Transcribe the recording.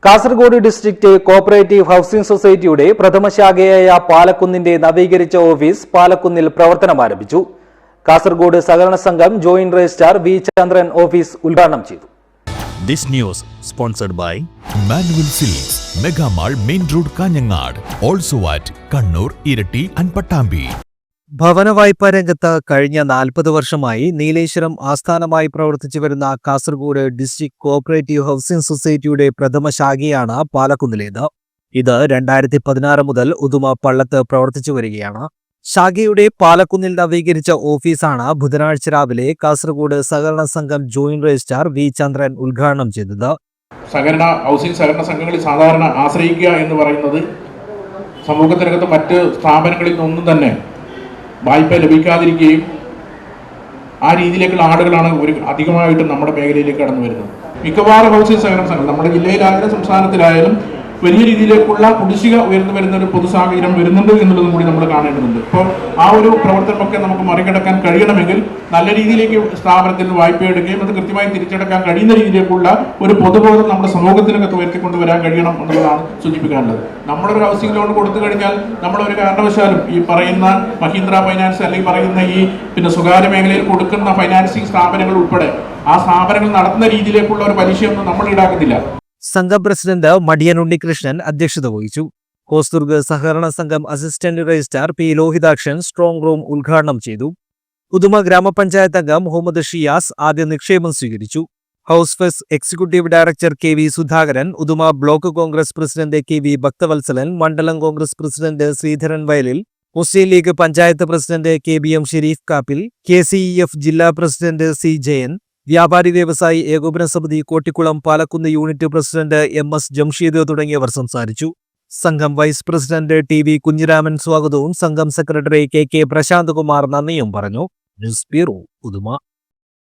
Kasaragod district cooperative housing സൊസൈറ്റിയുടെ പ്രഥമ ശാഖയായ പാലക്കുന്നിന്റെ നവീകരിച്ച ഓഫീസ് പാലക്കുന്നിൽ പ്രവർത്തനം ആരംഭിച്ചു. കാസർഗോഡ് സഹകരണ സംഘം ജോയിന്റ് രജിസ്ട്രാർ വി ചന്ദ്രൻ ഓഫീസ് ഉദ്ഘാടനം ചെയ്തു. This news sponsored by Manual Silks, Mega Mall, Main Road, Kanyangad, also at Kannur, Irati and Pattambi. ഭവന വായ്പാ രംഗത്ത് കഴിഞ്ഞ 40 വർഷമായി നീലേശ്വരം ആസ്ഥാനമായി പ്രവർത്തിച്ചു വരുന്ന കാസർഗോഡ് ഡിസ്ട്രിക്ട് കോഓപ്പറേറ്റീവ് ഹൌസിംഗ് സൊസൈറ്റിയുടെ പ്രഥമ ശാഖയാണ് പാലക്കുന്നിലേത്. ഇത് 2016 മുതൽ ഉദുമ പള്ളത്ത് പ്രവർത്തിച്ചു വരികയാണ്. ശാഖയുടെ പാലക്കുന്നിൽ നവീകരിച്ച ഓഫീസാണ് ബുധനാഴ്ച രാവിലെ കാസർഗോഡ് സഹകരണ സംഘം ജോയിന്റ് രജിസ്ട്രാർ വി ചന്ദ്രൻ ഉദ്ഘാടനം ചെയ്തത്. സഹകരണ സംഘങ്ങളിൽ സാധാരണ ആശ്രയിക്കുക എന്ന് പറയുന്നത് സമൂഹത്തിനകത്ത് മറ്റ് സ്ഥാപനങ്ങളിൽ നിന്നൊന്നും തന്നെ വായ്പ ലഭിക്കാതിരിക്കുകയും ആ രീതിയിലേക്കുള്ള ആളുകളാണ് അധികമായിട്ടും നമ്മുടെ മേഖലയിലേക്ക് കടന്നു വരുന്നത്. മിക്കവാറും ഹൗസിംഗ് സഹകരണ സംഘം നമ്മുടെ ജില്ലയിലായാലും സംസ്ഥാനത്തിലായാലും വലിയ രീതിയിലേക്കുള്ള കുടിശ്ശിക ഉയർന്നു വരുന്ന ഒരു പൊതു സാഹചര്യം വരുന്നുണ്ട് എന്നുള്ളതും കൂടി നമ്മൾ കാണേണ്ടതുണ്ട്. അപ്പോൾ ആ ഒരു പ്രവർത്തനമൊക്കെ നമുക്ക് മറികടക്കാൻ കഴിയണമെങ്കിൽ നല്ല രീതിയിലേക്ക് സ്ഥാപനത്തിൽ നിന്ന് വായ്പ എടുക്കുകയും അത് കൃത്യമായി തിരിച്ചടക്കാൻ കഴിയുന്ന രീതിയിലേക്കുള്ള ഒരു പൊതുബോധം നമ്മുടെ സമൂഹത്തിനകത്ത് ഉയർത്തിക്കൊണ്ടുവരാൻ കഴിയണം എന്നുള്ളതാണ് സൂചിപ്പിക്കാനുള്ളത്. നമ്മളൊരു ഹൗസിംഗ് ലോൺ കൊടുത്തു കഴിഞ്ഞാൽ നമ്മളൊരു കാരണവശാലും ഈ പറയുന്ന മഹീന്ദ്ര ഫൈനാൻസ് അല്ലെങ്കിൽ പറയുന്ന ഈ സ്വകാര്യ മേഖലയിൽ കൊടുക്കുന്ന ഫൈനാൻസിങ് സ്ഥാപനങ്ങൾ ഉൾപ്പെടെ ആ സ്ഥാപനങ്ങൾ നടത്തുന്ന രീതിയിലേക്കുള്ള ഒരു പലിശയൊന്നും നമ്മൾ ഈടാക്കുന്നില്ല. സംഘം പ്രസിഡന്റ് മടിയൻ ഉണ്ണികൃഷ്ണൻ അധ്യക്ഷത വഹിച്ചു. കോസ്തുർഗ് സഹകരണ സംഘം assistant registrar P Lohithakshan strong room ഉദ്ഘാടനം ചെയ്തു. ഉദുമ ഗ്രാമപഞ്ചായത്ത് അംഗം മുഹമ്മദ് ഷിയാസ് ആദ്യ നിക്ഷേപം സ്വീകരിച്ചു. ഹൌസ് ഫെസ് executive director K V Sudhakaran, Uduma block Congress president K V Bhakthavalsalan, മണ്ഡലം Congress president Sreedharan Vayalil, Muslim League panchayat president K B M Shareef Kappil, KCEF ജില്ലാ president C Jayan, Vyapari Vyavasayi Ekopana Samithi Kottikulam Palakkunnu unit president MS Jamsheed തുടങ്ങിയവർ സംസാരിച്ചു. സംഘം വൈസ് പ്രസിഡന്റ് TV കുഞ്ഞിരാമൻ സ്വാഗതവും സംഘം സെക്രട്ടറി KK പ്രശാന്ത് കുമാർ നന്ദിയും പറഞ്ഞു. News bureau, Uduma.